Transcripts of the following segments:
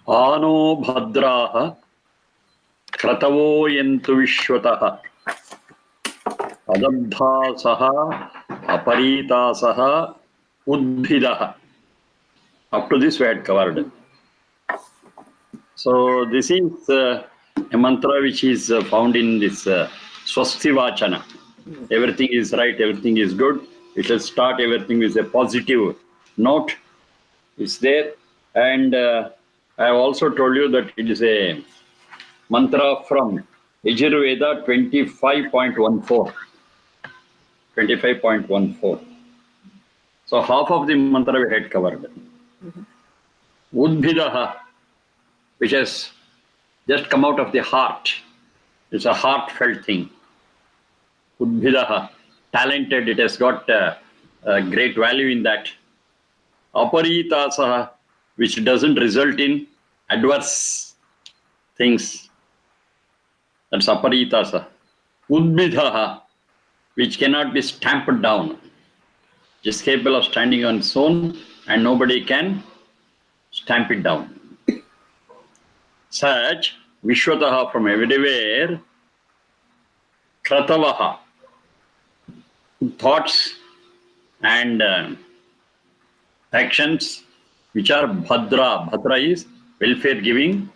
आनो भद्राः क्रतवो यन्तु विश्वतः अदब्धासः अपरीतासः उद्भिदः. Up to this we had covered. So this is a mantra which is found in this Swasti Vachana. Everything is right, everything is good. We shall start everything with a positive note. It's there. And I have also told you that it is a mantra from Yajurveda 25.14. 25.14. So half of the mantra we had covered. Udbhidaha, which has just come out of the heart. It's a heartfelt thing. Udbhidaha, talented, it has got a great value in that. Aparitasaha, which doesn't result in adverse things. That's aparitasa. Udbhidaha, which cannot be stamped down. It's capable of standing on its own and nobody can stamp it down. Such Vishwataha, from everywhere, Kratavaha, thoughts and actions which are Bhadra. Bhadra is welfare giving,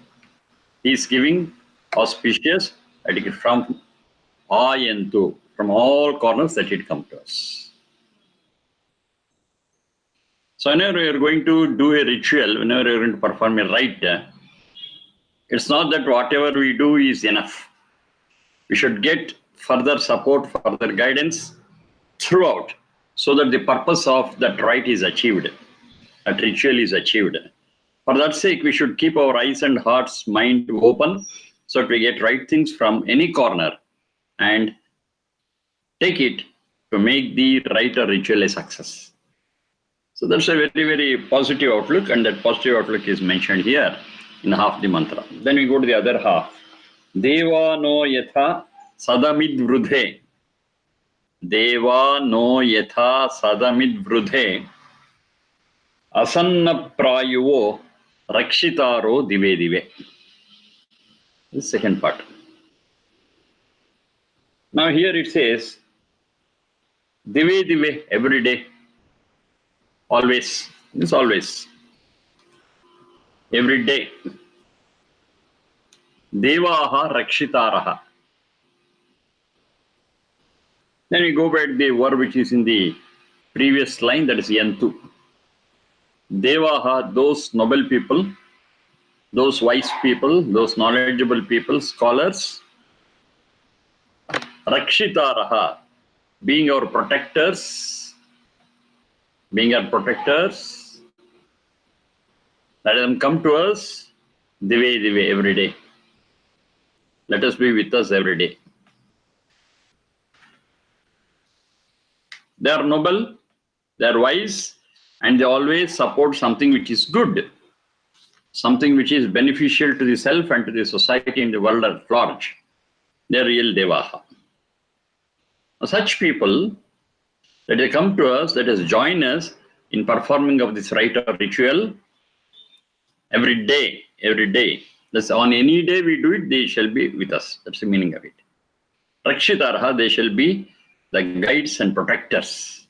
peace giving, auspicious, from Ayantu, from all corners that it come to us. So whenever you are going to do a ritual, whenever you are going to perform a rite, it's not that whatever we do is enough. We should get further support, further guidance throughout, so that the purpose of that rite is achieved, that ritual is achieved. For that sake, we should keep our eyes and hearts, mind open, so that we get right things from any corner and take it to make the rite or ritual a success. So that's a very, very positive outlook, and that positive outlook is mentioned here in half the mantra. Then we go to the other half. Deva no yatha sadamid vrudhe. Deva no yatha sadamid vrudhe. Asanna prayuvo rakshitaro dive dive. The second part. Now here it says, dive dive, every day, always. It's always. Every day. Devaha rakshitaraha. Then we go back to the verb which is in the previous line, that is yantu. Devaha, those noble people, those wise people, those knowledgeable people, scholars. Rakshitaraha, being our protectors, let them come to us, dive, every day. Let us be with us every day. They are noble, they are wise, and they always support something which is good, something which is beneficial to the self and to the society and the world at large. They are real Devaha. Such people, that they come to us, that is join us in performing of this rite or ritual every day. That's on any day we do it, they shall be with us. That's the meaning of it. Rakshitarha, they shall be the guides and protectors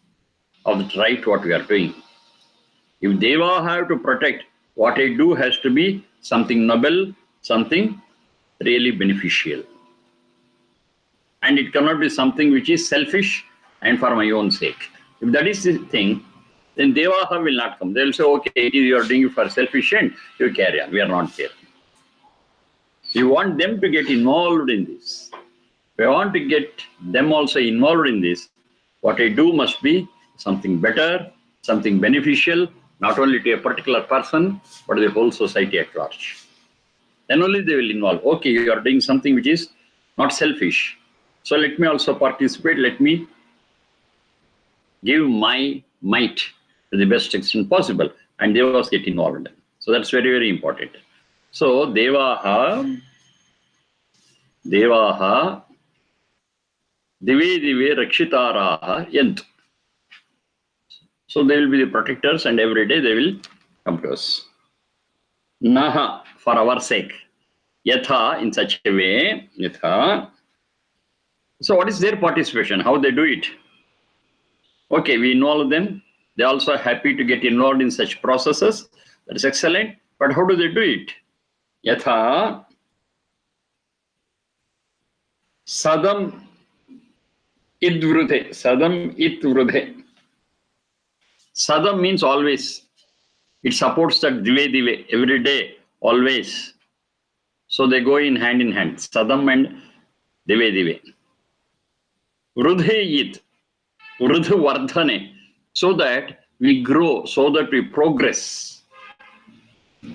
of the rite what we are doing. If Deva have to protect, what I do has to be something noble, something really beneficial. And it cannot be something which is selfish and for my own sake. If that is the thing, then Devaha will not come. They will say, okay, you are doing it for selfish end, you carry on. We are not there. You want them to get involved in this. If I want to get them also involved in this, what I do must be something better, something beneficial, not only to a particular person, but to the whole society at large. Then only they will involve. Okay, you are doing something which is not selfish. So let me also participate. Let me give my might to the best extent possible. And Devas get involved. So that's very, very important. So Devaha, Dive Rakshitaraha Yantu. So they will be the protectors, and every day they will come to us. Naha, for our sake. Yatha, in such a way. Yatha. So what is their participation? How they do it? Okay, we involve them. They also are happy to get involved in such processes. That is excellent. But how do they do it? Yatha sadam idvrudhe. Sadam idvrudhe. Sadam means always. It supports that dive, every day, always. So they go in hand. Sadam and dive. Vrudhe yit. Vrudh vardhane. So that we grow, so that we progress.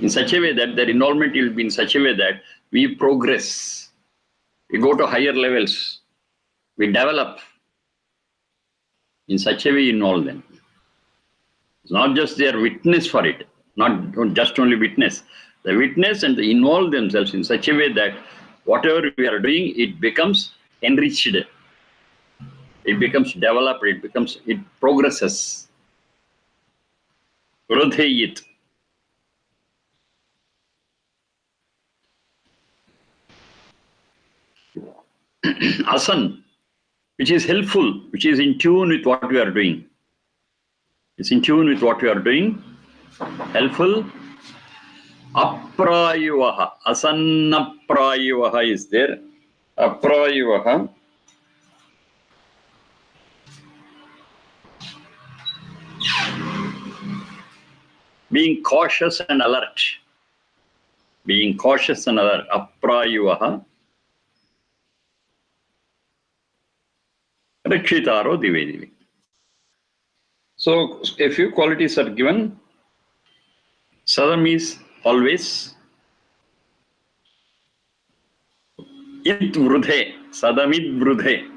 In such a way that their involvement will be in such a way that we progress. We go to higher levels. We develop. In such a way, we involve them. It's not just their witness for it, not just only witness. They witness and they involve themselves in such a way that whatever we are doing, it becomes enriched. It becomes developed, it progresses. Vrodheyit. Asan, which is helpful, which is in tune with what we are doing. It's in tune with what we are doing. Helpful. Aprayuvaha. Asannaprayuvaha is there. Aprayuvaha. Being cautious and alert. Being cautious and alert. Aprayuvaha. Rakshitaro dive. So a few qualities are given. Sadam is always. It vrudhe. Sadamid vrudhe.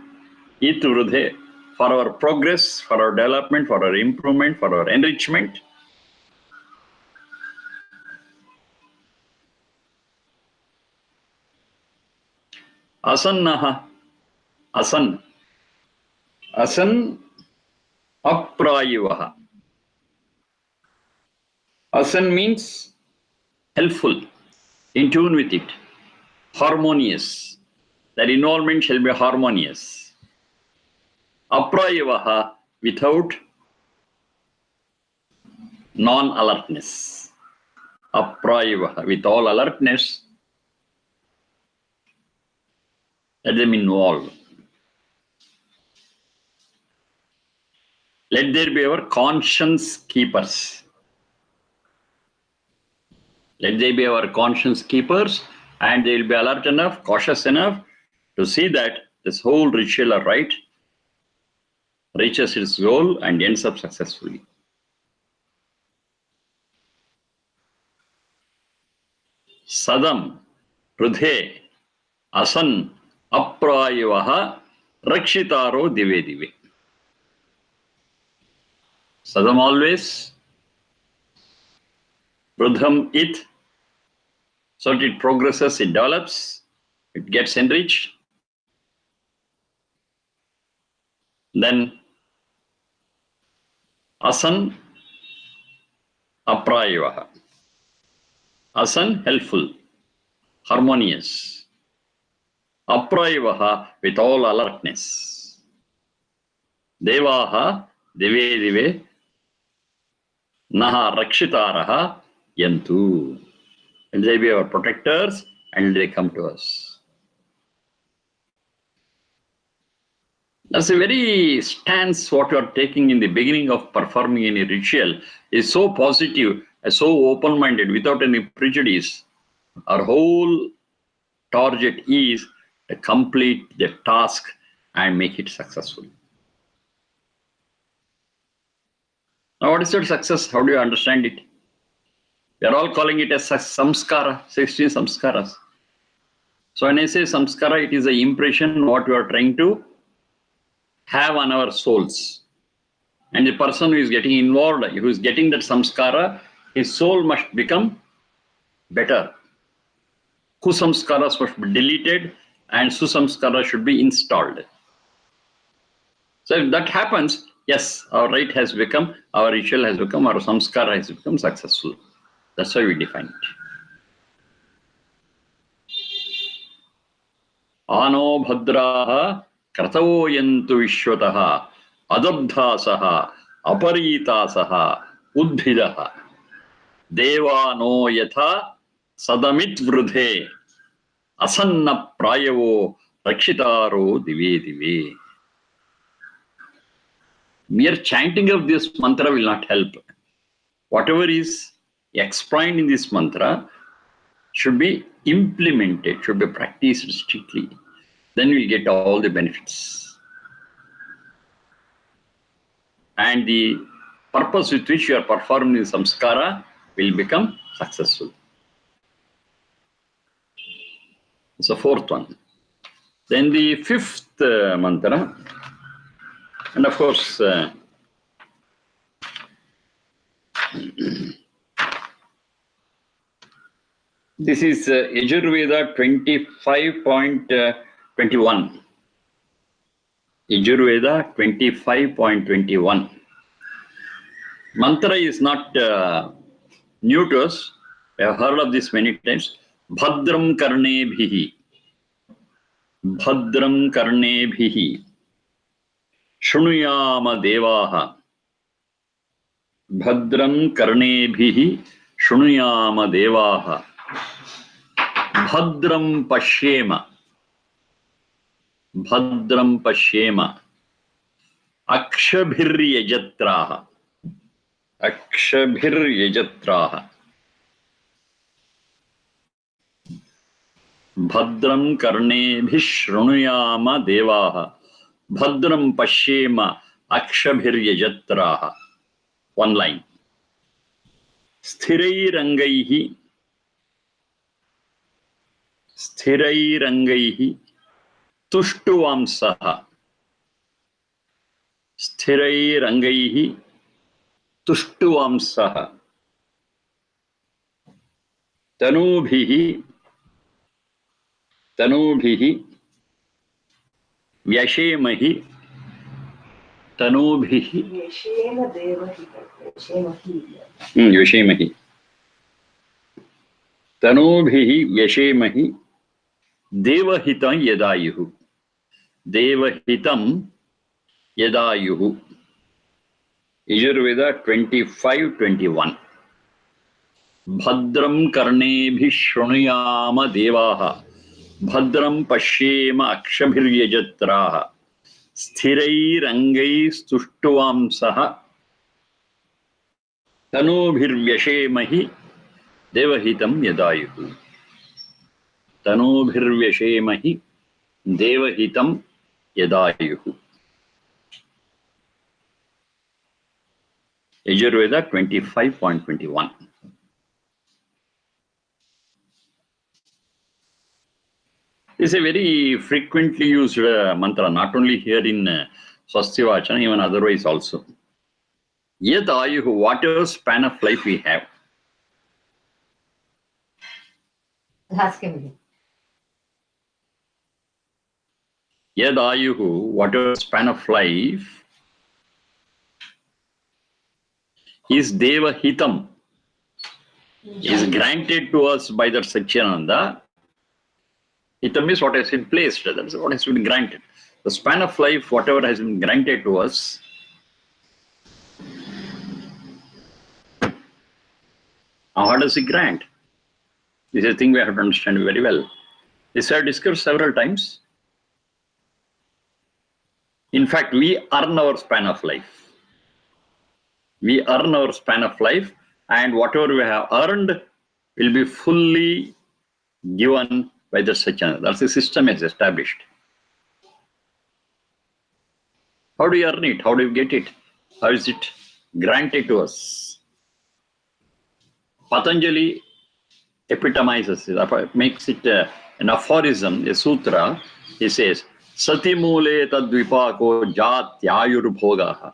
It vrudhe. For our progress, for our development, for our improvement, for our enrichment. Asannaha. Asan. Asan aprayuvaha. Asan means helpful, in tune with it, harmonious. That involvement shall be harmonious. Aprayuvaha, without non-alertness. Aprayuvaha, with all alertness. Let them involve. Let there be our conscience keepers. Let they be our conscience keepers, and they will be alert enough, cautious enough to see that this whole ritual or rite reaches its goal and ends up successfully. Sadam, Rudhe, Asan, Aprayuvaha, Rakshitaro dive. Sadam always, Rudham it, so that it progresses, it develops, it gets enriched. Then Asan, Aprayuvaha. Asan, helpful, harmonious. Aprayuvaha, with all alertness. Devaha, dive. Naha rakshitaraha yantu. And they be our protectors, and they come to us. That's a very stance what you are taking in the beginning of performing any ritual is so positive, so open-minded, without any prejudice. Our whole target is to complete the task and make it successful. Now, what is that success? How do you understand it? We are all calling it as samskara, 16 samskaras. So when I say samskara, it is the impression what we are trying to have on our souls. And the person who is getting involved, who is getting that samskara, his soul must become better. Kusamskaras must be deleted and susamskara should be installed. So if that happens, Yes, our rite has become, our ritual has become, our samskara has become successful. That's why we define it. Ano bhadraha krataoyantu vishwataha adabdhasaha aparitasaha udbhidaha devano yatha sadamit vrudhe asanna prayavo rakshitaro dive dive. Mere chanting of this mantra will not help. Whatever is explained in this mantra should be implemented, should be practiced strictly. Then we'll get all the benefits. And the purpose with which you are performing the samskara will become successful. It's the fourth one. Then the fifth mantra, and of course, this is Yajurveda 25.21. Yajurveda 25.21. Mantra is not new to us. We have heard of this many times. Bhadram karnebhihi. Bhadram karnebhihi. Shrunuyama devaha. Bhadram karnebhihi. Shrunuyama devaha. Bhadram pashyema. Bhadram pashyema. Akshabhiryajatraha. Akshabhiryajatraha. Bhadram karnebhi shrunuyama devaha. Bhadram pashyema akshabhiryajatraha. One line. Sthirairangaihi. Sthirairangaihi. Tuštuvamsaha. Sthirairangaihi. Tuštuvamsaha. Tanubhihi. Tanubhihi. Vyashemahi. Tanubhihi. Vyashemahi. Tanubhihi vyashemahi. Devahitam yadayuhu. Devahitam yadayuhu. Yajurveda 25.21. Bhadram karnebhi shrunuyama devaha. Bhadram pashyema akshabhiryajatraha. Sthirairangais tuštuvamsaha. Tanubhirvyashemahi. Devahitam yadayuhu. Tanubhirvyashemahi. Devahitam yadayuhu. Yajurveda 25.21. This is a very frequently used mantra, not only here in Swastivachana, even otherwise also. Yad ayuhu, whatever span of life we have. Ask him. Yad ayuhu, whatever span of life is deva hitam, is granted to us by that Satchidananda. Hitam is what has been placed, that's what has been granted. The span of life, whatever has been granted to us, how does it grant? This is a thing we have to understand very well. This I have discussed several times. In fact, we earn our span of life. We earn our span of life, and whatever we have earned will be fully given by the Satchidananda. That's the system is established. How do you earn it? How do you get it? How is it granted to us? Patanjali epitomizes it, makes it an aphorism, a sutra. He says, Sati mule tadvipako jatyayurbhogaha.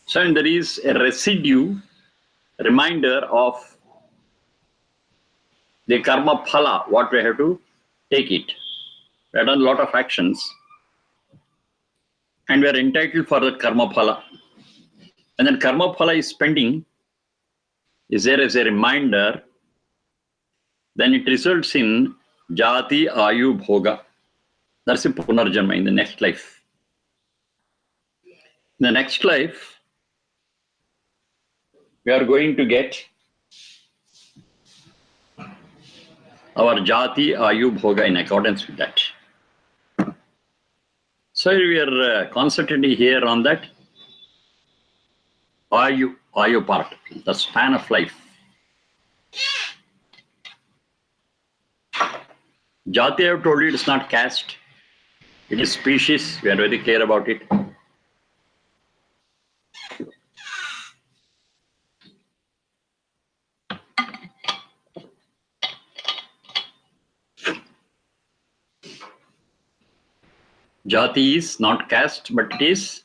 So there is a residue, reminder of the karma phala, what we have to take it. We have done a lot of actions. and we are entitled for the karma phala. And then karma phala is pending, is there as a reminder, then it results in jati ayu bhoga. That's a punarjanma in the next life. In the next life, we are going to get our jati ayu bhoga in accordance with that. So we are concentrating here on that ayu part, the span of life. Jati, I have told you, it's not caste. It is species. We are very clear about it. Jati is not caste, but it is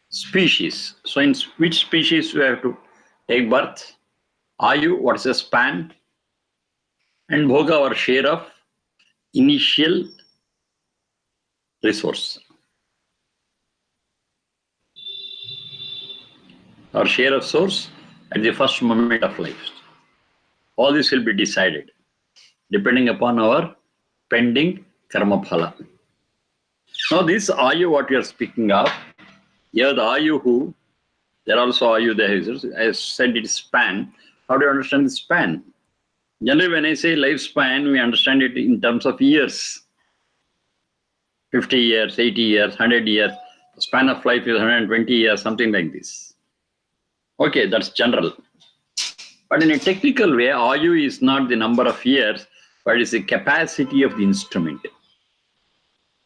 species. So in which species we have to take birth? Ayu, what is the span? And bhoga, our share of initial resource. Our share of source at the first moment of life. All this will be decided depending upon our pending karma phala. Now this ayu, what we are speaking of, yad ayuhu, there also ayu there is. I said it is span. How do you understand the span? Generally, when I say lifespan, we understand it in terms of years. 50 years, 80 years, 100 years. The span of life is 120 years, something like this. Okay, that's general. But in a technical way, ayu is not the number of years, but it's the capacity of the instrument.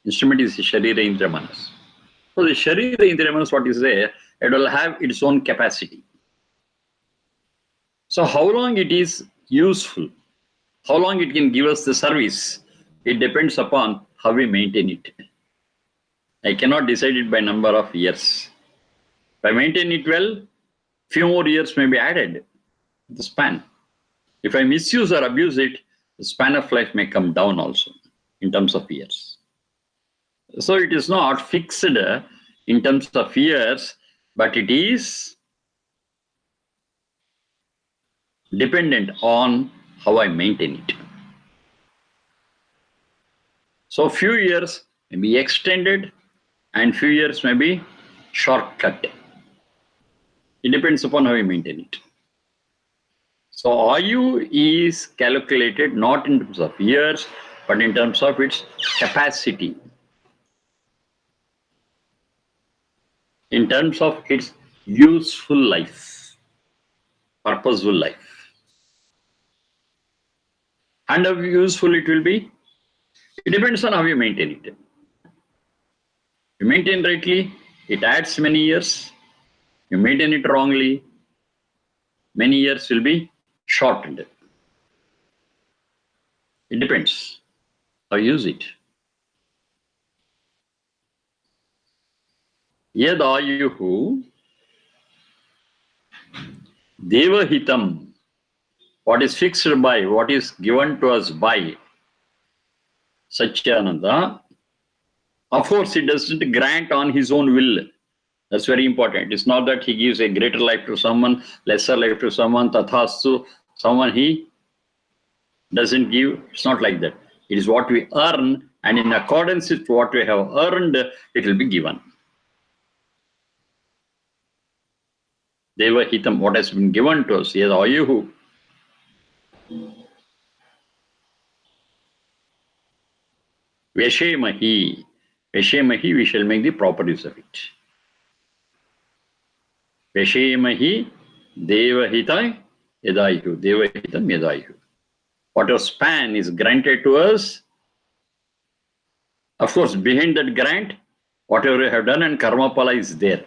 Instrument is the Sharira Indriya Manas. So the Sharira Indriya Manas, what is there, it will have its own capacity. So how long it is useful, how long it can give us the service, it depends upon how we maintain it. I cannot decide it by number of years. If I maintain it well, few more years may be added to the span. If I misuse or abuse it, the span of life may come down also in terms of years. So it is not fixed in terms of years, but it is dependent on how I maintain it. So few years may be extended and few years may be shortcut. It depends upon how we maintain it. So ayu is calculated not in terms of years, but in terms of its capacity. In terms of its useful life, purposeful life. And how useful it will be? It depends on how you maintain it. If you maintain rightly, it adds many years. You maintain it wrongly, many years will be shortened. It depends how you use it. Yad ayuhu devahitam, what is fixed by, what is given to us by Satyananda, of course it doesn't grant on his own will. That's very important. It's not that he gives a greater life to someone, lesser life to someone, tathastu, someone he doesn't give. It's not like that. It is what we earn, and in accordance with what we have earned, it will be given. Deva hitam, what has been given to us, yad ayuhu. Veshemahi. Veshemahi, we shall make the proper use of it. Veshemahi devahita yadayuhu. Devahitam yadayuhu. Whatever span is granted to us, of course, behind that grant, whatever we have done and karma pala is there.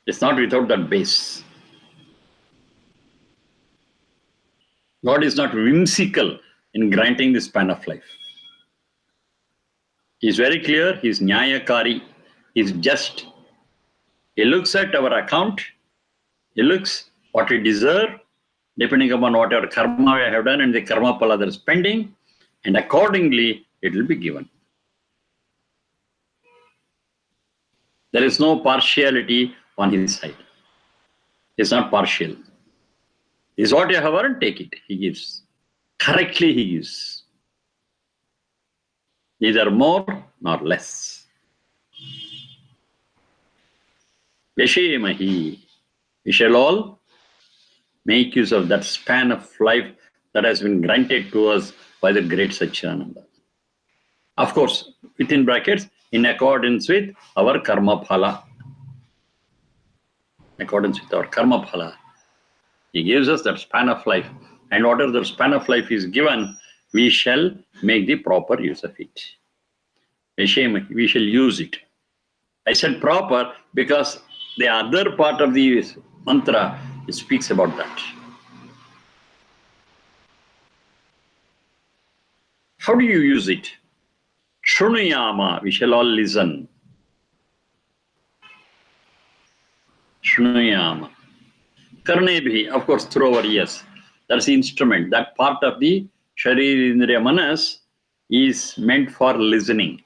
It's not without that base. God is not whimsical in granting the span of life. He is very clear, he is nyayakari, he is just. He looks at our account, he looks what we deserve, depending upon whatever karma we have done and the karma pala that is pending, and accordingly it will be given. There is no partiality on his side. It's not partial. Is what you have earned, take it. He gives. Correctly he gives. Neither more nor less. Yashemahi. We shall all make use of that span of life that has been granted to us by the great Satchidananda. Of course, within brackets, in accordance with our karma phala. In accordance with our karma phala. He gives us that span of life. And whatever the span of life is given, we shall make the proper use of it. We shall use it. I said proper because the other part of the mantra speaks about that. How do you use it? Shrunuyama, we shall all listen. Shrunuyama. Karnebhi, of course, through our ears. That's the instrument. That part of the Sharir Indriya Manas is meant for listening.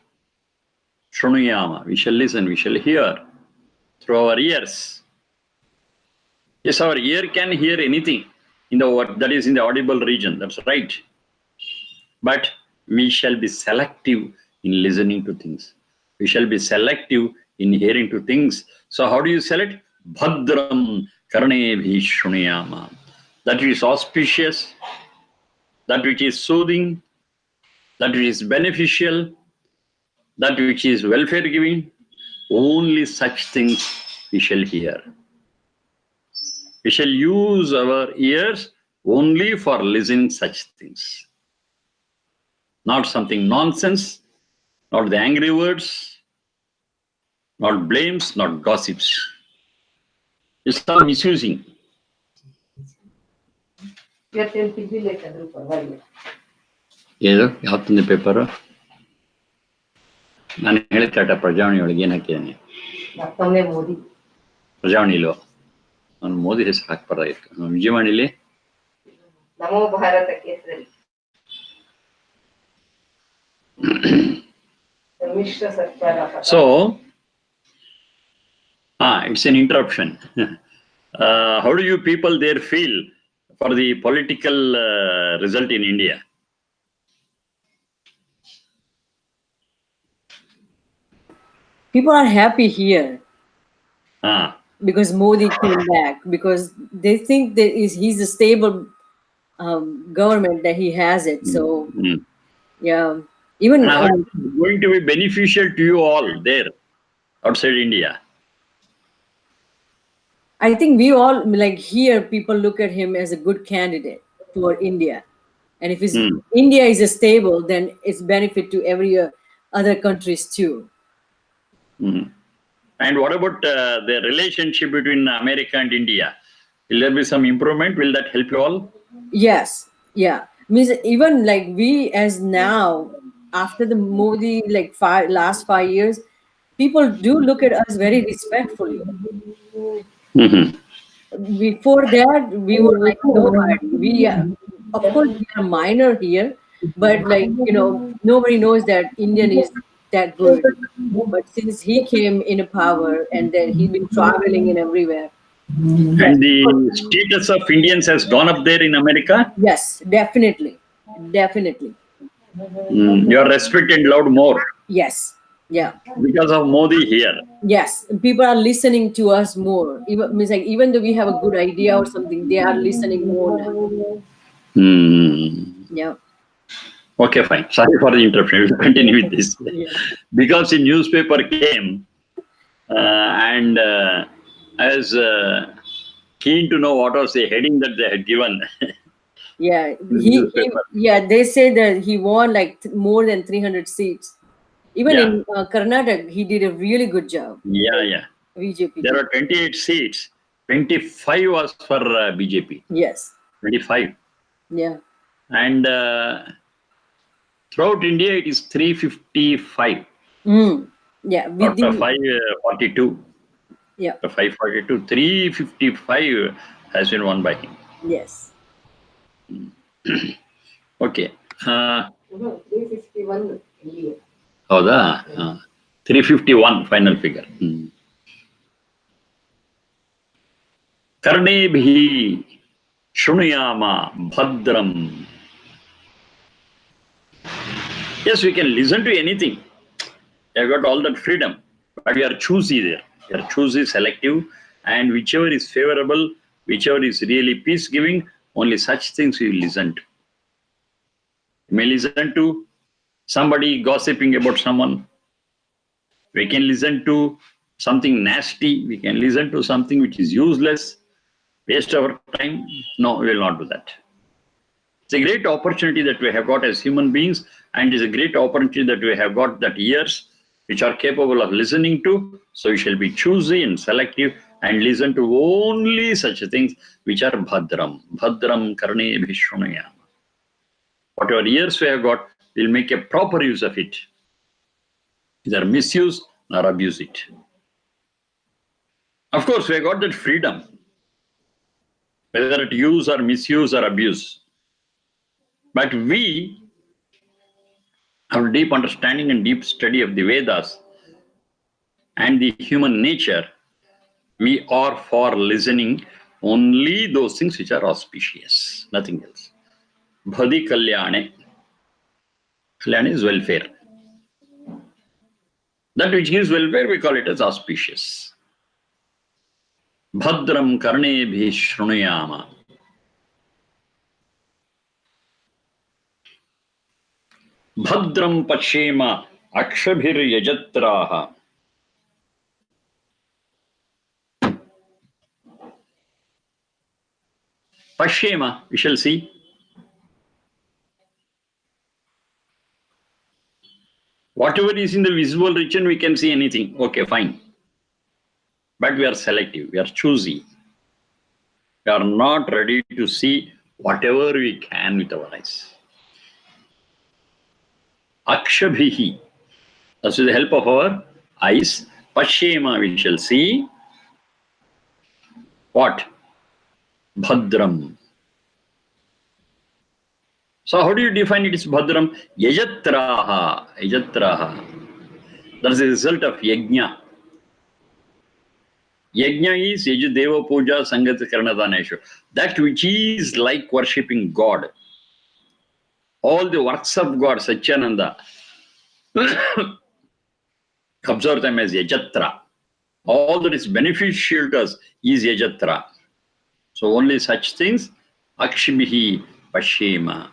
Shrunuyama, we shall listen, we shall hear through our ears. Yes, our ear can hear anything in the that is in the audible region. That's right. But we shall be selective in listening to things. We shall be selective in hearing to things. So how do you select? Bhadram karnebhi shrunuyama. That which is auspicious, that which is soothing, that which is beneficial, that which is welfare giving, only such things we shall hear. We shall use our ears only for listening such things. Not something nonsense, not the angry words, not blames, not gossips. It's all misusing. ಏನು ಯಾವತ್ತಿನ paper ನಾನು ಹೇಳಿದ ಪ್ರಜಾವಾಣಿ ಒಳಗೆ ಏನು ಹಾಕಿದ್ದೇನೆ ಪ್ರಜಾವಾಣಿಲೋ ನಾನು ಮೋದಿ ಹೆಸರು ಹಾಕ್ಬಾರ್ದಾಗಿತ್ತು ವಿಜಯವಾಣಿಲಿ ನಮೋ ಭಾರತ ಕೇಸರಿ ಸಮ್ಮಿಶ್ರ ಸರ್ಕಾರ. So, it's an interruption. How do you people there feel for the political result in India? People are happy here because Modi came back, because they think that he's a stable government, that he has it. So, yeah, even going to be beneficial to you all there outside India. I think we all, like here, people look at him as a good candidate for India. And if India is stable, then it's benefit to every other countries too. And what about the relationship between America and India? Will there be some improvement? Will that help you all? Yes. Yeah. Means even like we, as now, after the Modi, like last 5 years, people do look at us very respectfully. Before that, we were like nobody. We, of course, we are minor here, but like, nobody knows that Indian is that good. But since he came in power, and then he's been traveling in everywhere. And the status of Indians has gone up there in America? Yes, definitely. Definitely. You are respected and loved more. Yes. Yeah. Because of Modi here. Yes. People are listening to us more. Even though we have a good idea or something, they are listening more now. Yeah. Okay, fine. Sorry for the interruption. We'll continue with this. Yeah. Because the newspaper came and I was keen to know what was the heading that they had given. Yeah. They say that he won like more than 300 seats. Even in Karnataka, he did a really good job. Yeah. BJP. There are 28 seats. 25 was for BJP. Yes. 25. Yeah. And throughout India, it is 355. Yeah. Out of 542. Yeah. 542. 355 has been won by him. Yes. Okay. 351 ಹೌದಾ 351 final figure. Karnebhi Shunuyama Bhadram. Yes, we can listen to anything. We have got all that freedom, but we are choosy there. We are choosy, selective, and whichever is favorable, whichever is really peace giving, only such things we will listen to. We may listen to somebody gossiping about someone. We can listen to something nasty. We can listen to something which is useless, waste our time. No, we will not do that. It's a great opportunity that we have got as human beings, and it's a great opportunity that we have got that ears which are capable of listening to. So we shall be choosy and selective and listen to only such things which are bhadram. Bhadram karne bhishrunayam. Whatever ears we have got, we'll make a proper use of it. Either misuse or abuse it. Of course, we have got that freedom, whether to use or misuse or abuse. But we have deep understanding and deep study of the Vedas and the human nature. We are for listening only those things which are auspicious, nothing else. Bhadi kalyane. Kalyane is welfare. That which gives welfare, we call it as auspicious. Bhadram karnebhi shrunuyama. Bhadram pachema akshabhir yajatraha. Pashema, we shall see. Whatever is in the visual region, we can see anything. Okay, fine. But we are selective, we are choosy. We are not ready to see whatever we can with our eyes. Akshabhihi. That's with the help of our eyes. Pashema, we shall see. What? Bhadram. So how do you define it? It's Bhadram. Yajatraha. Yajatraha. That's the result of yajna. Yajna is Yajudeva Puja Sangata Karnadaneshu. That which is like worshipping God. All the works of God, Satyananda, observe them as Yajatra. All that is beneficial to us is Yajatra. So only such things, Akshibhihi Pashema.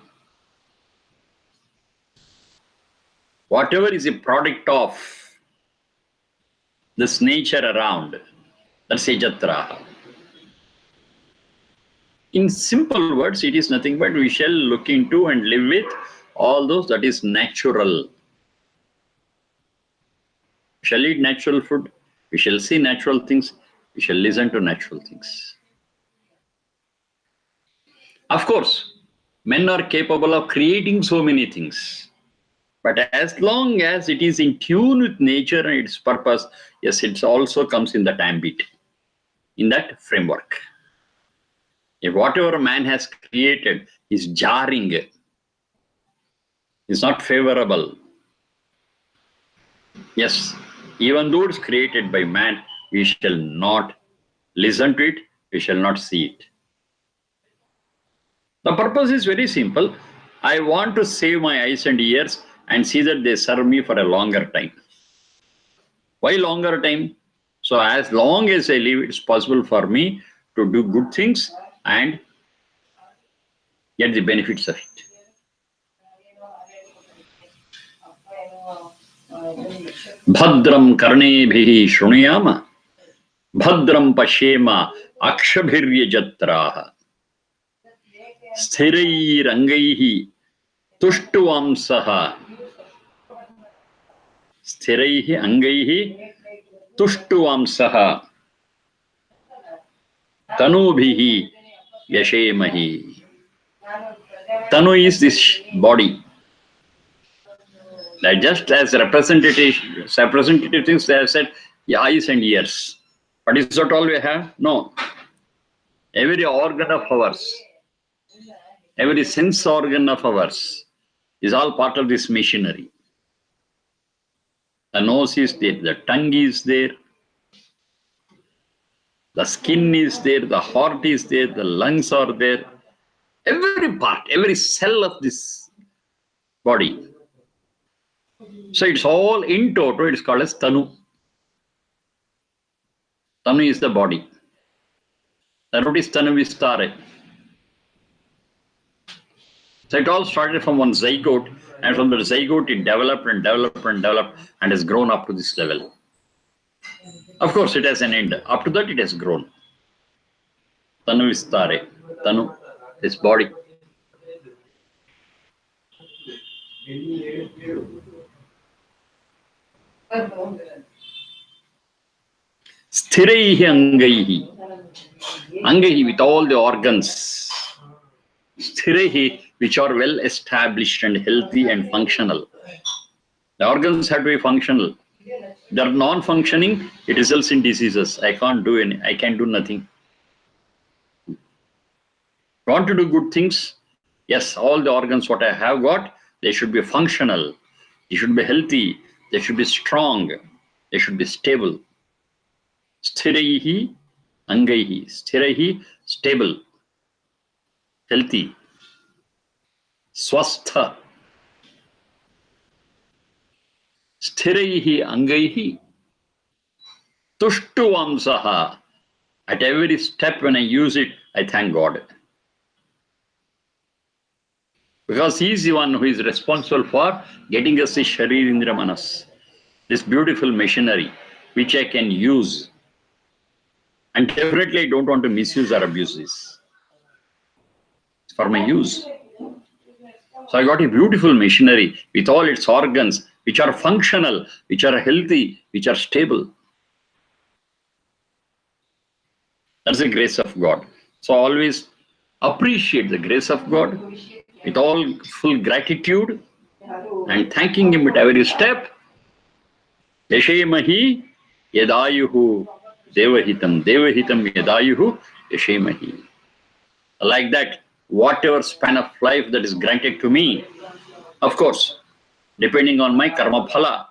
Whatever is a product of this nature around, that's Yajatra. In simple words, it is nothing but we shall look into and live with all those that is natural. We shall eat natural food, we shall see natural things, we shall listen to natural things. Of course, men are capable of creating so many things. But as long as it is in tune with nature and its purpose, yes, it also comes in that ambit, in that framework. If whatever man has created is jarring, is not favorable, yes, even though it's created by man, we shall not listen to it, we shall not see it. The purpose is very simple. I want to save my eyes and ears and see that they serve me for a longer time. Why longer time? So as long as I live, it's possible for me to do good things and get the benefits of it. Bhadram karnebhihi shrunuyama. Bhadram pashema akshabhirya jatraha. Sthirair angaihi tuštuvamsaha. Sthiraihi angaihi tuštuvamsaha. Tanubhihi yashemahi. Tanu is this body. Like just as representative things, they have said eyes and ears. But is that all we have? No. Every organ of ours, every sense organ of ours is all part of this machinery. The nose is there, the tongue is there, The skin is there, the heart is there, the lungs are there. Every part, every cell of this body. So it's all in total, it's called as Tanu. Tanu is the body. The root is Tanu Vistare. So it all started from one zygote, and from the zygote it developed and developed and developed and has grown up to this level. Of course, it has an end. Up to that, it has grown. Tanu Vistare. Tanu, this body. Sthiraihi angaihi. Angaihi, with all the organs. Sthiraihi, which are well established and healthy and functional. The organs have to be functional. They are non-functioning, it results in diseases. I can't do nothing. Want to do good things? Yes, all the organs what I have got, they should be functional. They should be healthy. They should be strong. They should be stable. Sthiraihi angaihi. Sthiraihi, stable, healthy. Swastha. Sthiraihi angaihi. Tushtu vamsaha. At every step when I use it, I thank God. Because he is the one who is responsible for getting us this Sharir Indra Manas, this beautiful machinery, which I can use. And definitely I don't want to misuse or abuse this. It's for my use. So I got a beautiful machinery with all its organs, which are functional, which are healthy, which are stable. That's the grace of God. So always appreciate the grace of God with all full gratitude and thanking Him at every step. Yashemahi yadayuhu devahitam. Devahitam yadayuhu yashemahi. Like that, whatever span of life that is granted to me, of course, depending on my karma phala,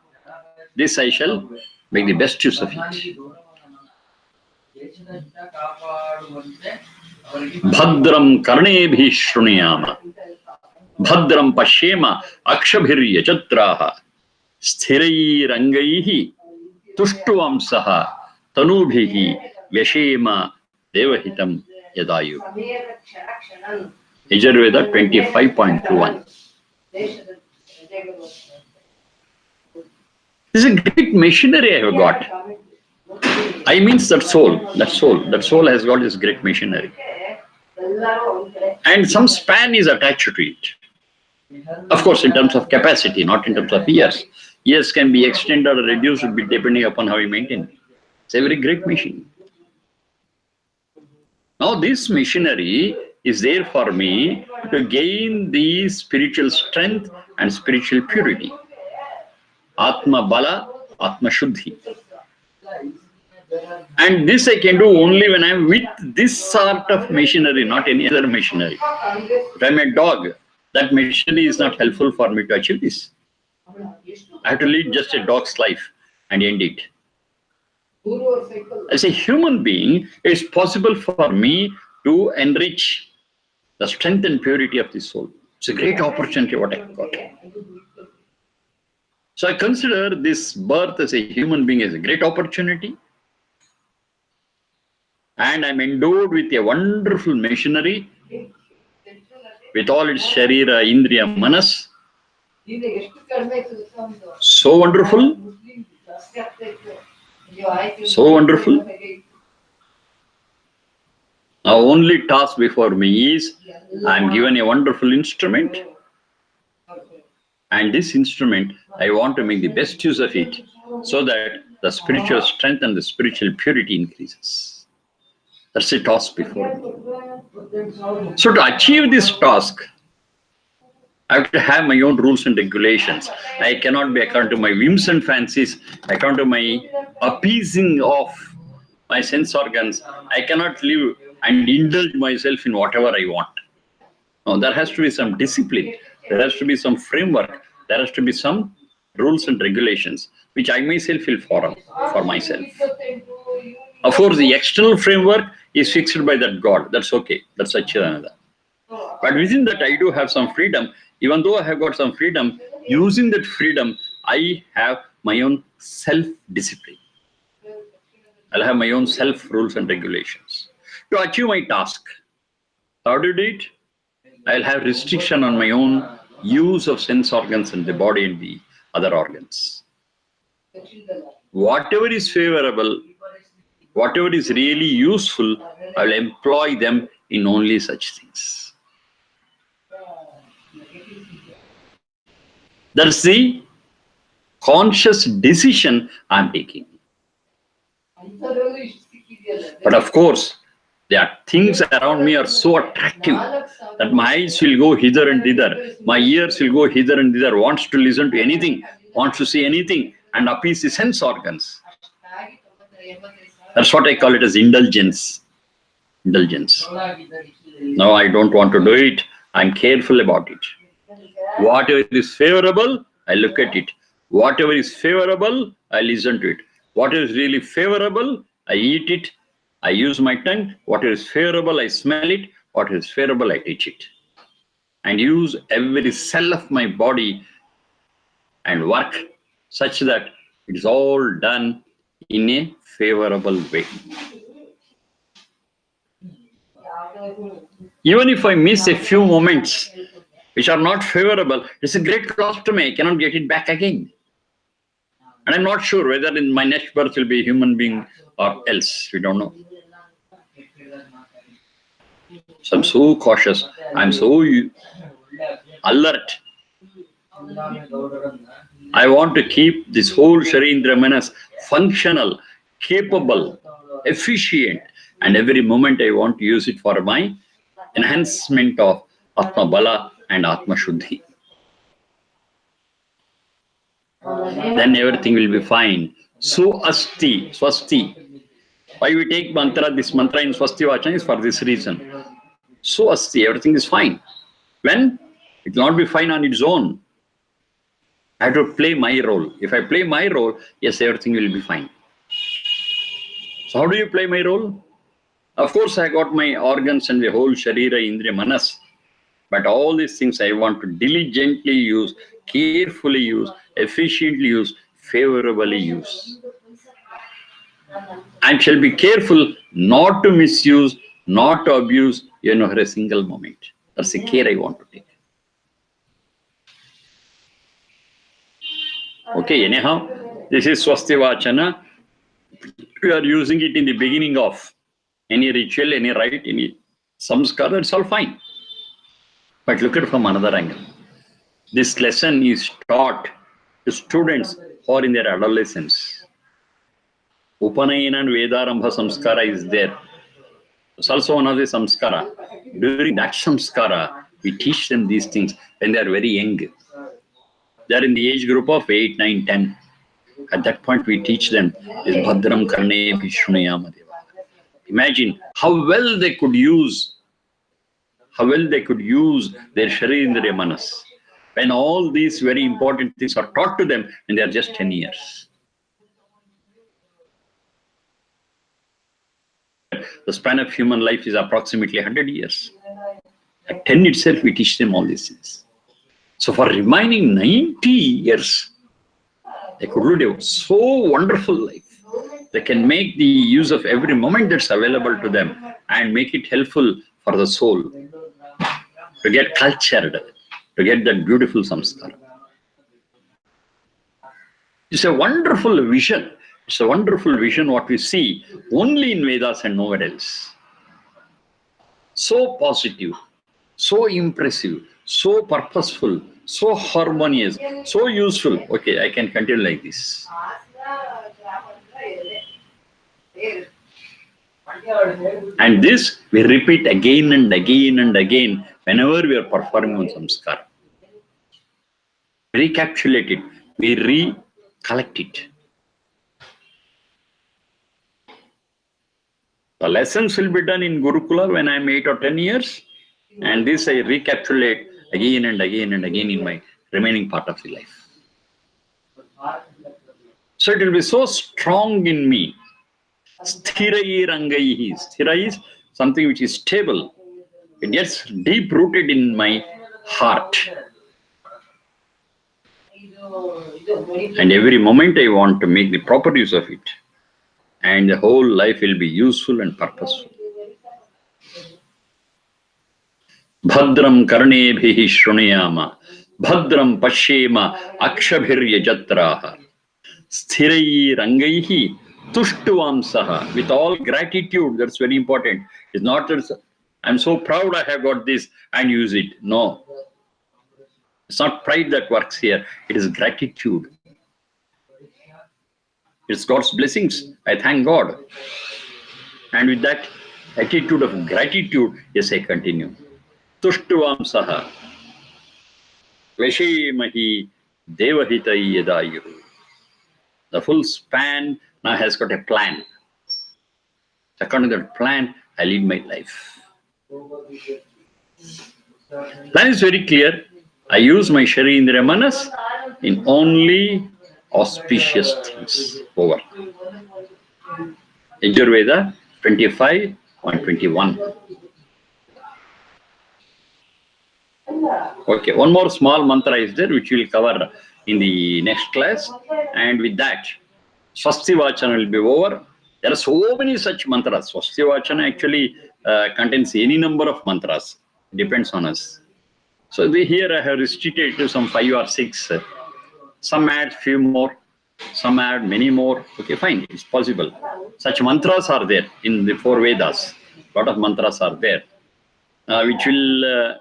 this I shall make the best use of it. Bhadram karnebhi shruniyama. Bhadram pashyema akshabhirya chatraha. Sthirairangaihi tuštuvamsaha tanubhihi vyashema devahitam yadayu. Yajurveda 25.21. This is a great machinery I have got. I means that soul has got this great machinery. And some span is attached to it. Of course, in terms of capacity, not in terms of years. Years can be extended or reduced depending upon how you maintain it. It's a very great machine. Now this machinery is there for me to gain the spiritual strength and spiritual purity. Atma Bala, Atma Shuddhi. And this I can do only when I am with this sort of machinery, not any other machinery. If I am a dog, that machinery is not helpful for me to achieve this. I have to lead just a dog's life and end it. As a human being, it is possible for me to enrich the strength and purity of the soul. It's a great opportunity what I got. So I consider this birth as a human being as a great opportunity. And I'm endowed with a wonderful machinery with all its Sharira, Indriya, Manas. So wonderful. So wonderful. Now only task before me is I'm given a wonderful instrument. And this instrument, I want to make the best use of it so that the spiritual strength and the spiritual purity increases. That's a task before me. So to achieve this task, I have to have my own rules and regulations. I cannot be according to my whims and fancies, according to my appeasing of my sense organs. I cannot live and indulge myself in whatever I want. No, there has to be some discipline. There has to be some framework. There has to be some rules and regulations, which I myself will follow for myself. Of course, the external framework is fixed by that God. That's okay. That's Satchidananda. But within that, I do have some freedom. Even though I have got some freedom, using that freedom, I have my own self-discipline. I'll have my own self-rules and regulations to achieve my task. How do you do it? I'll have restriction on my own use of sense organs in the body and the other organs. Whatever is favorable, whatever is really useful, I'll employ them in only such things. That's the conscious decision I'm taking. But of course, there are things around me are so attractive that my eyes will go hither and thither, my ears will go hither and thither, wants to listen to anything, wants to see anything, and appease the sense organs. That's what I call it as indulgence. Indulgence. No, I don't want to do it. I'm careful about it. Whatever is favorable, I look at it. Whatever is favorable, I listen to it. What is really favorable, I eat it. I use my tongue. What is favorable, I smell it. What is favorable, I teach it. And use every cell of my body and work such that it is all done in a favorable way. Even if I miss a few moments which are not favorable, it's a great loss to me. I cannot get it back again. And I'm not sure whether in my next birth will be a human being or else. We don't know. So I'm so cautious. I'm so alert. I want to keep this whole Sharindra Manas functional, capable, efficient, and every moment I want to use it for my enhancement of Atma Bala and Atma Shuddhi. Then everything will be fine. So asti, swasti. Why we take mantra, this mantra in Swasti Vachana is for this reason. So asti, everything is fine. When? It will not be fine on its own. I have to play my role. If I play my role, yes, everything will be fine. So how do you play my role? Of course, I got my organs and the whole Sharira, Indriya, Manas. But all these things I want to diligently use, carefully use, efficiently use, favorably use. I shall be careful not to misuse, not to abuse, for a single moment. That's the care I want to take. Okay, anyhow, this is Swasti Vachana. We are using it in the beginning of any ritual, any rite, any samskara, it's all fine. But look at it from another angle. This lesson is taught to students who are in their adolescence. Upanayana and Vedarambha samskara is there. It's also one of the samskara. During that samskara, we teach them these things when they are very young. They are in the age group of 8, 9, 10. At that point, we teach them is Bhadram Karne Vishnuyama Deva. Imagine how well they could use their Sharindriya Manas when all these very important things are taught to them when they are just 10 years. The span of human life is approximately 100 years. At 10 itself, we teach them all these things. So for remaining 90 years, they could lead a so wonderful life. They can make the use of every moment that's available to them and make it helpful for the soul to get cultured, to get that beautiful samskara. It's a wonderful vision. It's a wonderful vision what we see only in Vedas and nowhere else. So positive, so impressive, so purposeful, so harmonious, so useful. Okay, I can continue like this. And this we repeat again and again and again whenever we are performing on samskara. Recapitulate it, we recollect it. The lessons will be done in Gurukula when I am 8 or 10 years, and this I recapitulate again and again and again in my remaining part of the life. So it will be so strong in me, Sthirai rangaihi. Sthira is something which is stable. It gets deep rooted in my heart. And every moment I want to make the proper use of it. And the whole life will be useful and purposeful. Bhadram karnebhihi shrunayama. Bhadram pashyema akshabhiryajatraha. Sthirai rangaihi tushtuamsaha. With all gratitude, that's very important. It's not that I'm so proud I have got this and use it. No. It's not pride that works here. It is gratitude. It's God's blessings. I thank God. And with that attitude of gratitude, yes, I continue. Tushtuvam saha. Veshemahi devahitai yadayiru. The full span now has got a plan. According to that plan, I lead my life. Plan is very clear. I use my Shari Indriya Manas in only auspicious things. Over. Yajurveda 25.21. Okay, one more small mantra is there which we will cover in the next class. And with that, Swasti Vachana will be over. There are so many such mantras. Swasti Vachana actually contains any number of mantras. It depends on us. So here I have restricted to some 5 or 6. Some add few more. Some add many more. Okay, fine. It's possible. Such mantras are there in the 4 Vedas. A lot of mantras are there, which will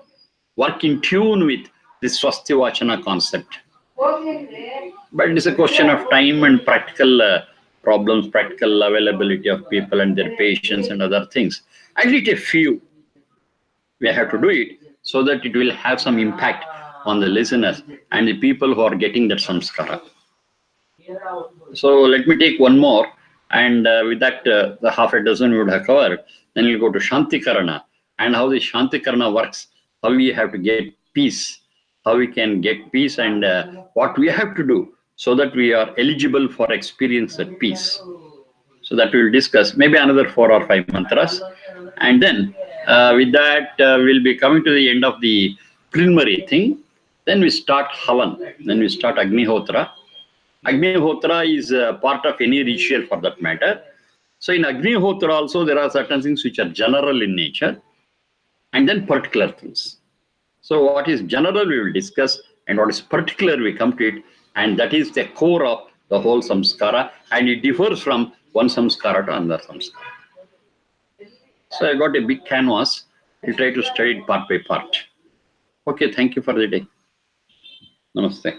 work in tune with this Swasti Vachana concept. But it is a question of time and practical problems, practical availability of people and their patience and other things. At least a few. We have to do it so that it will have some impact on the listeners and the people who are getting that samskara. So let me take one more, and with that, the half a dozen we would have covered. Then we'll go to Shantikarana and how the Shantikarana works, how we have to get peace, how we can get peace, and what we have to do so that we are eligible for experience that peace. So that we'll discuss maybe another 4 or 5 mantras. And then with that, we'll be coming to the end of the preliminary thing. Then we start Havan. Then we start Agnihotra. Agnihotra is part of any ritual for that matter. So in Agnihotra also, there are certain things which are general in nature and then particular things. So what is general we will discuss, and what is particular we come to it, and that is the core of the whole samskara, and it differs from one samskara to another samskara. So I got a big canvas. We'll try to study it part by part. Okay, thank you for the day. Namaste.